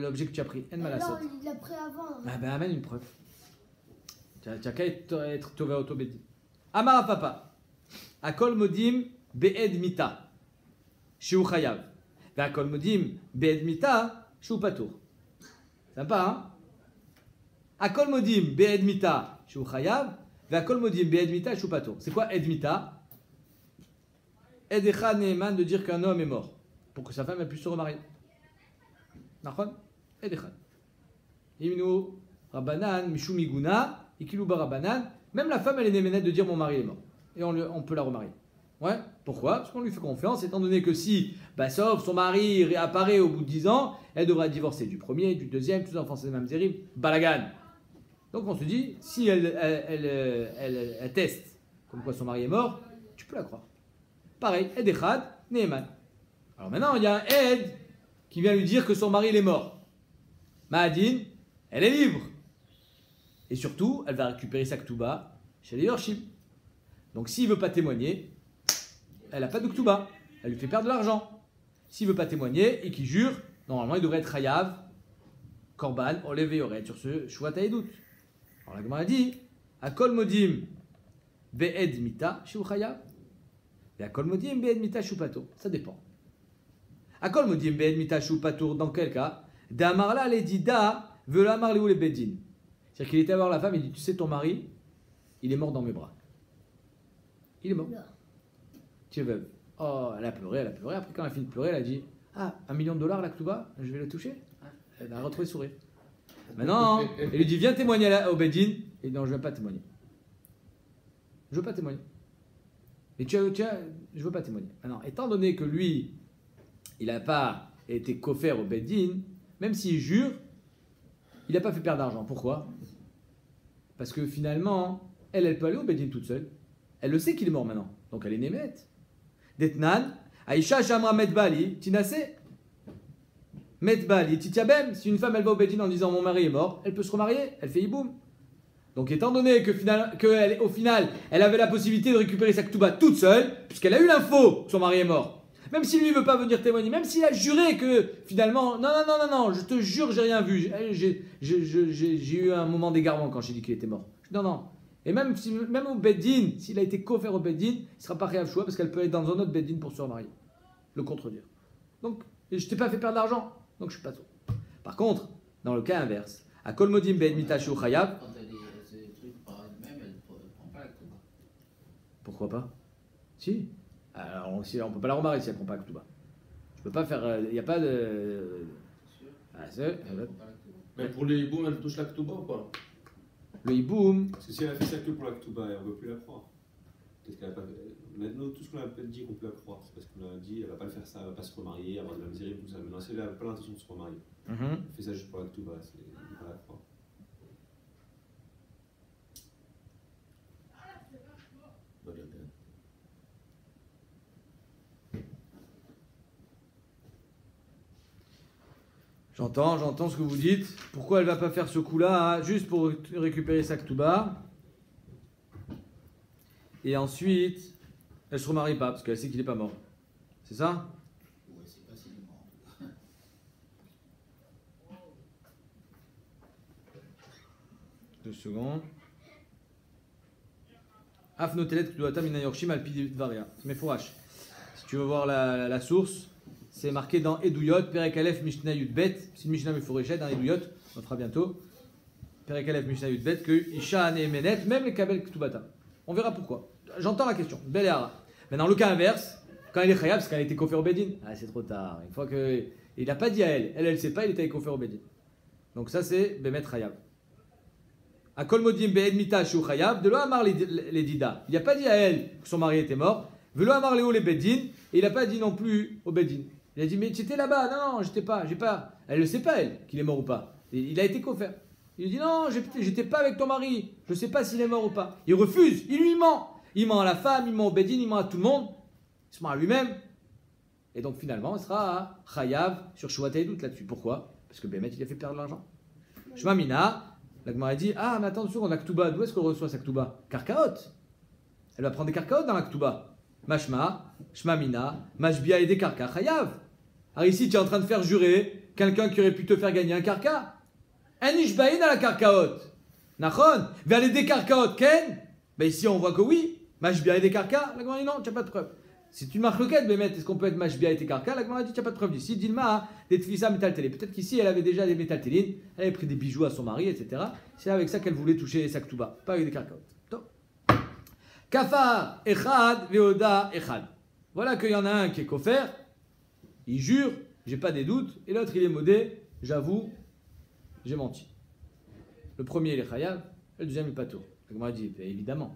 l'objet que tu as pris. Alors il l'a pris avant. Amène une preuve. Tu n'as qu'à être tové autobédi. Amara papa. Akol modim be'ed mita. Shiu chayav. Akol modim be'ed mita. Shiu patour. Sympa, hein? Akol modim be'ed mita. Shiu chayav. Akol modim be'ed mita. Shiu patour. C'est quoi ed mita? Edechad neeman de dire qu'un homme est mort pour que sa femme ait pu se remarier. Nachon? Edechad. Imnu Rabbanan, Mishum Iguna, Ikilu Barabanan. Même la femme, elle est néménette de dire mon mari est mort. Et on peut la remarier. Ouais. Pourquoi? Parce qu'on lui fait confiance, étant donné que si, sauf son mari réapparaît au bout de 10 ans, elle devra divorcer du premier, du deuxième, tous les enfants, c'est les mêmes zérib. Balagan. Donc on se dit, si elle teste comme quoi son mari est mort, tu peux la croire. Pareil, Ed Echad, Neeman. Alors maintenant, il y a un Ed qui vient lui dire que son mari il est mort. Mahadin, elle est libre. Et surtout, elle va récupérer sa Ktuba chez les Yorshim. Donc s'il ne veut pas témoigner, elle n'a pas de Ktuba. Elle lui fait perdre de l'argent. S'il ne veut pas témoigner et qu'il jure, normalement il devrait être Chayav, Korban, Olev et Yored sur ce Shua Taïdout. Alors la Gemara dit, Akol Modim Be'ed Mita, Shiu Chayav. Et Akol Modim Be'ed Mita, Shiu Patur. Ça dépend. Akol Modim Be'ed Mita, Shiu Patur, dans quel cas? D'amarla Ledida, veut la marler ou les Bedin. C'est-à-dire qu'il était à voir la femme, il dit, tu sais ton mari, il est mort dans mes bras. Il est mort. Tu es veuve. Oh, elle a pleuré. Après, quand elle a fini de pleurer, elle a dit, ah, $1 million la Ktuba, je vais le toucher. Elle a retrouvé sourire. Maintenant, elle lui dit, viens témoigner au Bedin. Et non, je ne veux pas témoigner. Je ne veux pas témoigner. Et je ne veux pas témoigner. Maintenant, étant donné que lui, il n'a pas été coffert au Bedin, même s'il jure, il n'a pas fait perdre d'argent. Pourquoi? Parce que finalement, elle peut aller au Bedin toute seule. Elle le sait qu'il est mort maintenant. Donc elle est némette. Detnan, Aïcha Shamra Metbali, Tinase. Metbali, Titiabem. Si une femme elle va au Bedin en disant mon mari est mort, elle peut se remarier, elle fait hiboum. Donc étant donné qu'au final, elle avait la possibilité de récupérer sa ketouba toute seule, puisqu'elle a eu l'info que son mari est mort. Même si lui ne veut pas venir témoigner, même s'il a juré que finalement, non, je te jure, j'ai rien vu. J'ai eu un moment d'égarement quand j'ai dit qu'il était mort. Non. Et même au Beddin, s'il a été co-offert au Beddin, il ne sera pas réachoua parce qu'elle peut être dans un autre Beddin pour se remarier. Le contredire. Donc, je t'ai pas fait perdre d'argent, donc je suis pas tout. Par contre, dans le cas inverse, à Kolmodim Ben Mitashu Khayab. Quand elle est ces trucs par elle-même, elle ne prend pas la ketouba. Pourquoi pas? Si. Alors, on ne peut pas la remarier si elle ne prend pas la ketouba. Je peux pas faire. Il n'y a pas de. C'est sûr. Ah, c'est. Elle ne prend pas la ketouba. Mais pour les hiboum, elle touche la ketouba ou pas? Le hiboum. Parce que si elle a fait ça que pour la ketouba, elle ne veut plus la croire. Peut-être qu'elle a pas. Maintenant, tout ce qu'on a dit qu'on peut la croire, c'est parce qu'on a dit elle ne va pas le faire ça, elle ne va pas se remarier, avoir de la misère et tout ça. Maintenant, si elle n'a pas l'intention de se remarier, elle fait ça juste pour la ketouba, c'est pas la croire. J'entends ce que vous dites. Pourquoi elle va pas faire ce coup-là, hein, juste pour récupérer sa ketouba? Et ensuite, elle se remarie pas parce qu'elle sait qu'il n'est pas mort. C'est ça? Ouais, c'est pas si il est mort en tout cas. 2 secondes. Afnotelet Ktuata Mina Yorshim Alpi Varia. Mais fourrache. Si tu veux voir la source, c'est marqué dans Eduyot, Perek Aleph Mishnah Yudbet. C'est une Mishnah Mefourachet dans Eduyot, on le fera bientôt. Perek Aleph Mishnah Yudbet, que Isha Ane Menet, même les Kabel Ktubata. On verra pourquoi. J'entends la question. Bel et Hara. Maintenant, le cas inverse, quand il est Khayab, c'est quand elle a été conférée au Bedin. Ah, c'est trop tard. Une fois que. Il n'a pas dit à elle. Elle ne sait pas, il était conféré au Bedin. Donc, ça, c'est Bemet Khayab. A Kolmodim Be'ed Mita Shu Khayab, de lo Amar les Dida. Il n'a pas dit à elle que son mari était mort. Velo Amar Léo les Bedin. Et il n'a pas dit non plus au Bedin. Il a dit, mais tu étais là-bas. Non, j'étais pas. J'ai pas. Elle ne sait pas, elle, qu'il est mort ou pas. Et il a été conféré. Il dit, non, j'étais pas avec ton mari. Je ne sais pas s'il est mort ou pas. Il refuse. Il lui ment. Il ment à la femme, il ment au Bedin, il ment à tout le monde. Il se ment à lui-même. Et donc finalement, il sera à Chayav sur Shouat et doute là-dessus. Pourquoi? Parce que Bémet, il a fait perdre l'argent. Shema Mina, la Gemara dit, ah, mais attends, on a Ktuba. D'où est-ce qu'on reçoit sa Ktuba? Karkaot. Elle va prendre des Karkaot dans la Ktuba. Mashma, Shema Mina, Mashbia et des Karka, Chayav. Alors ici, tu es en train de faire jurer quelqu'un qui aurait pu te faire gagner un Karka. Un Ishbaïn à la Karkaot. Nachon. Vers les des Karkaot, Ken? Ben ici, on voit que oui. Mashbia et des Karka. La Gemara dit non, tu n'as pas de preuve. C'est une marloquette, Bémet. Est-ce qu'on peut être Mashbia et des Karka? La Gemara dit tu n'as pas de preuve d'ici. Dilma, des Tfisa métaltélé. Peut-être qu'ici, elle avait déjà des métaltélines. Elle avait pris des bijoux à son mari, etc. C'est avec ça qu'elle voulait toucher sa Ktuba. Pas avec des Karkaot. Kafar, Echad, Veoda, Echad. Voilà qu'il y en a un qui est kofer. Il jure, j'ai pas des doutes. Et l'autre, il est modé. J'avoue, j'ai menti. Le premier, il est Chayav. Le deuxième, il est Patour. La Gemara dit évidemment.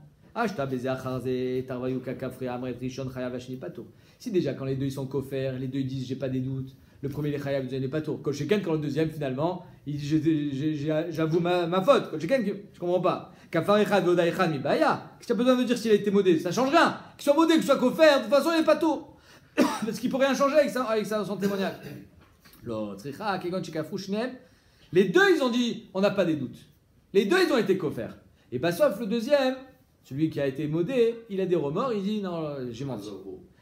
Si déjà quand les deux ils sont kofers, les deux ils disent j'ai pas des doutes, le premier les chayav, le deuxième les patour. Kolcheken quand le deuxième finalement il dit j'avoue ma faute. Kolcheken je comprends pas. Kafar echad voda echad mi baya. Qu'est-ce que tu as besoin de dire s'il a été modé? Ça change rien. Qu'il soit modé, qu'il soit kofer, de toute façon il est patour. Parce qu'il peut rien changer avec son témoignage. L'autre les deux ils ont dit on n'a pas des doutes. Les deux ils ont été kofer. Et bah sauf le deuxième. Celui qui a été modé, il a des remords, il dit non, j'ai menti.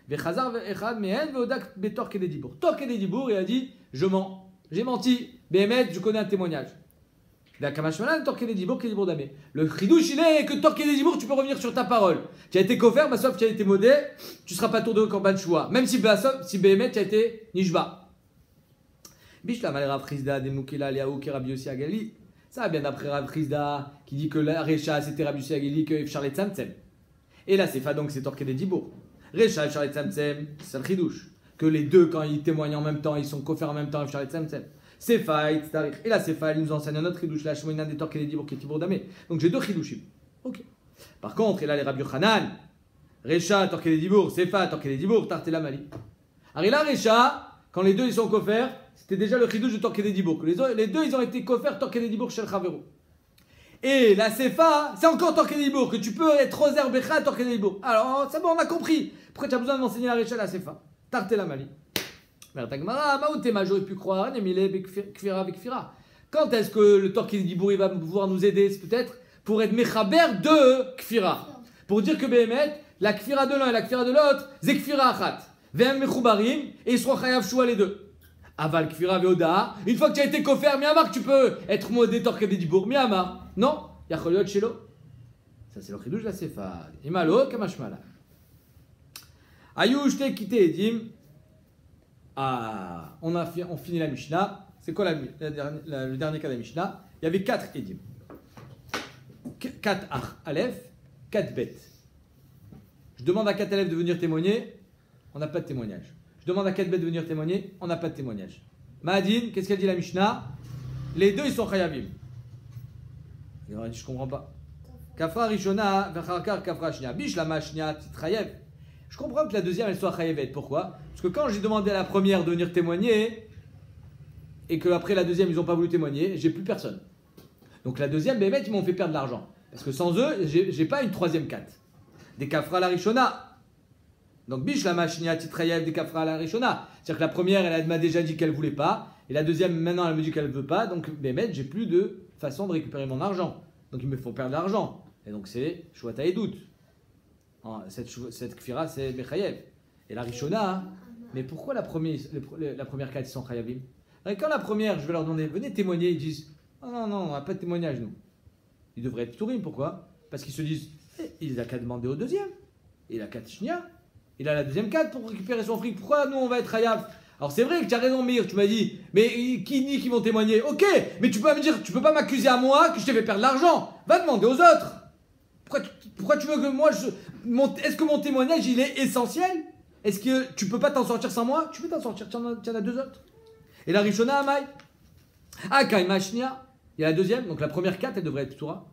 Vechazar echad mehen veodak betorke de dibour. Torke de dibour, il a dit je mens, j'ai menti. Béhémet, je connais un témoignage. La kamashmalan torke de dibour, qui est dibour d'amé. Le chidouche, il est que torke de dibour, tu peux revenir sur ta parole. Tu as été kofer, bah sauf tu as été modé, tu seras pas tour de korban shua. Même si si Béhémet, tu as été nishba. Bishla malera frisda demukela liaou kerabi aussi à Gali. Ça, bien d'après Rav Chizda, qui dit que la Recha, c'était Rabbi Yossi Ageli, que Charlet Tzamtzem. Et là, c'est pas donc c'est Torqué des Dibour. Recha et Charlet Tzamtzem, c'est le chidouche. Que les deux, quand ils témoignent en même temps, ils sont kofers en même temps, Charlet Tzamtzem. C'est Faït, Tarikh. Et là, c'est Faït, il nous enseigne un autre chidouche, la Shmoïna des Torqué des Dibour, qui est Tibour Damé. Donc j'ai deux chidouchim. Ok. Par contre, et là, les Rabbi Yochanan, Recha, Torqué des Dibour, c'est Faït, Torqué des Dibour, Tartela Mali. Alors là, Recha, quand les deux ils sont koffer, c'était déjà le chidouche de Torqué des Dibourg. Les deux ils ont été koffer Torqué des Dibourg chez le Chavero. Et la Sefa, c'est encore Torqué des Dibourg, que tu peux être Roser Becha Torqué des Dibourg. Alors, c'est bon, on a compris. Pourquoi tu as besoin de m'enseigner la Récha la Sefa? Tarte la Mali. Merde, Tagmara, Maoutéma, j'aurais pu croire, Nemile, Kfira, Bekfira. Quand est-ce que le Torqué des Dibourg il va pouvoir nous aider? C'est peut-être pour être Mechaber de Kfira. Pour dire que Behemet, la Kfira de l'un et la Kfira de l'autre, c'est Kfira Achat. Vem Mechoubarim, et ils seront Chayav Shua les deux. Aval Kfira Veoda, une fois que tu as été kofer, Miyamar, tu peux être modé Torqué des Dibourg, Miyamar. Non, Yacholiot Shelo. Ça c'est le chidouche de la Sefa. Imalo, Kamashmala. Ayush te quitté Edim. Ah, on finit la Mishnah. C'est quoi le dernier cas de la Mishnah? Il y avait 4 Edim. 4 Ach Aleph, 4 Bet. Je demande à 4 Aleph de venir témoigner, on n'a pas de témoignage. Je demande à 4 Bet de venir témoigner, on n'a pas de témoignage. Mahadin, qu'est-ce qu'a dit la Mishnah? Les deux ils sont Chayavim. Il aurait dit je comprends pas. Kafra Rishona, Vacharkar Kafra Shnia. Bish la Mashnia Titrayev. Je comprends que la deuxième elle soit Chayevet. Pourquoi? Parce que quand j'ai demandé à la première de venir témoigner et qu'après la deuxième ils n'ont pas voulu témoigner, j'ai plus personne. Donc la deuxième, Bémet, ils m'ont fait perdre de l'argent. Parce que sans eux, j'ai pas une troisième 4. Des Kafra la Rishona. Donc Bish la Mashnia Titrayev des Kafra la Rishona. C'est-à-dire que la première elle m'a déjà dit qu'elle voulait pas. Et la deuxième maintenant elle me dit qu'elle veut pas. Donc Bémet, j'ai plus de façon de récupérer mon argent. Donc ils me font perdre de l'argent. Et donc c'est Shouata et doute. Cette kfira c'est Bechayev. Et la Rishona, mais pourquoi la première 4 ils sont Chayavim? Quand la première, je vais leur demander, venez témoigner, ils disent oh non, on n'a pas de témoignage nous. Ils devraient être Tourim, pourquoi? Parce qu'ils se disent il a qu'à demander au deuxième. Il a 4 Shnia. Il a la deuxième 4 pour récupérer son fric. Pourquoi nous on va être Chayav? Alors c'est vrai que tu as raison Mir, tu m'as dit, mais qui dit qu'ils vont témoigner? Ok, mais tu peux pas me dire, tu peux pas m'accuser à moi que je t'ai fait perdre l'argent. Va demander aux autres. Pourquoi tu veux que moi est-ce que mon témoignage il est essentiel? Est-ce que tu peux pas t'en sortir sans moi? Tu peux t'en sortir, tu en as deux autres. Et la Rishona Amai. Ah Kaima Shnia, il y a la deuxième, donc la première 4 elle devrait être Torah.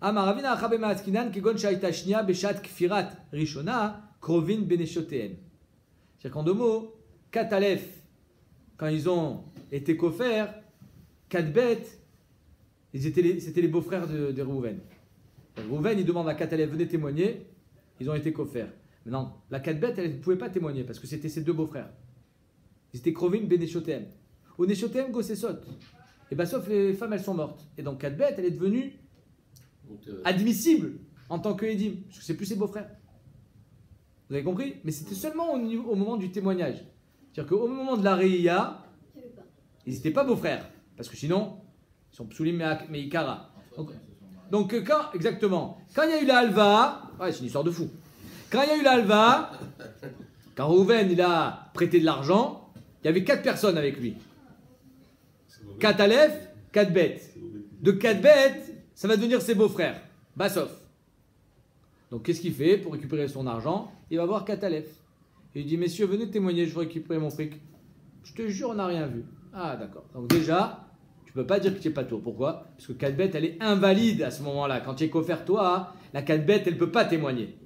Amaravina Achabema Askinan Kegon Shaita Shnia Beshat Kfirat Rishona Krovin Beneshoteen. C'est-à-dire qu'en deux mots, 4 Aleph, quand ils ont été koffer, 4 bêtes, c'était les beaux-frères de Reuven. Reuven, il demande à 4 Aleph, venez témoigner, ils ont été koffer. Maintenant, la 4 bêtes, elle ne pouvait pas témoigner parce que c'était ses deux beaux-frères. Ils étaient Krovin Beneshotem. Au Neshotem, Gossesot. Et bien, sauf les femmes, elles sont mortes. Et donc, 4 bêtes, elle est devenue admissible en tant que Edim, parce que c'est plus ses beaux-frères. Vous avez compris? Mais c'était seulement au moment du témoignage. C'est-à-dire qu'au moment de la Réia, ils n'étaient pas beaux-frères. Parce que sinon, ils sont Psulim Meikara. Donc, exactement. Quand il y a eu la Halva, ouais, c'est une histoire de fou. Quand il y a eu la Halva, quand Reuven il a prêté de l'argent, il y avait 4 personnes avec lui. 4 Aleph, 4 bêtes. De 4 bêtes, ça va devenir ses beaux-frères. Bassof. Donc qu'est-ce qu'il fait pour récupérer son argent? Il va voir 4 Aleph. Et il dit, messieurs, venez témoigner, je veux récupérer mon fric. Je te jure, on n'a rien vu. Ah d'accord. Donc déjà, tu peux pas dire que tu n'es pas tour. Pourquoi? Parce que 4 bêtes, elle est invalide à ce moment-là. Quand tu es coffert, toi, la 4 bêtes, elle ne peut pas témoigner.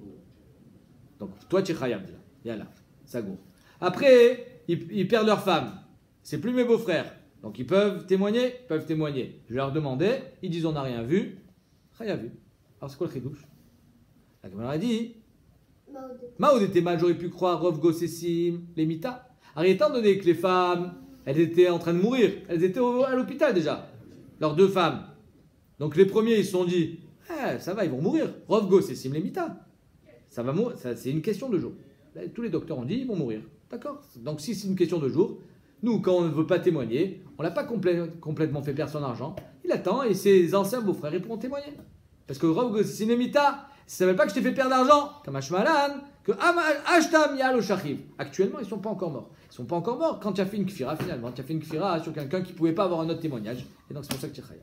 Donc toi, tu es khayab. Yallah, ça go. Après, ils perdent leur femme. C'est plus mes beaux-frères. Donc ils peuvent témoigner? Ils peuvent témoigner. Je vais leur demander, ils disent on n'a rien vu. Khayab vu. Alors c'est quoi le chidouche? La Gemara a dit Maoud était mal, j'aurais pu croire Rov Gossessim, les Mita. Alors étant donné que les femmes, elles étaient en train de mourir, elles étaient à l'hôpital déjà, leurs 2 femmes. Donc les premiers ils se sont dit ça va, ils vont mourir. Rov Gossessim, les Mita. Ça va mourir, c'est une question de jour. Là, tous les docteurs ont dit ils vont mourir. D'accord? Donc si c'est une question de jour, nous quand on ne veut pas témoigner, on l'a pas complètement fait perdre son argent, il attend et ses anciens beaux-frères ils pourront témoigner. Parce que Rov Gossessim, les Mita, ça ne veut pas que je t'ai fait perdre d'argent, comme Ashmalan, que Ashtam Yal Shachiv. Actuellement, ils ne sont pas encore morts. Ils ne sont pas encore morts quand tu as fait une kfira finalement. Tu as fait une kfira sur quelqu'un qui ne pouvait pas avoir un autre témoignage. Et donc c'est pour ça que tu es khayab.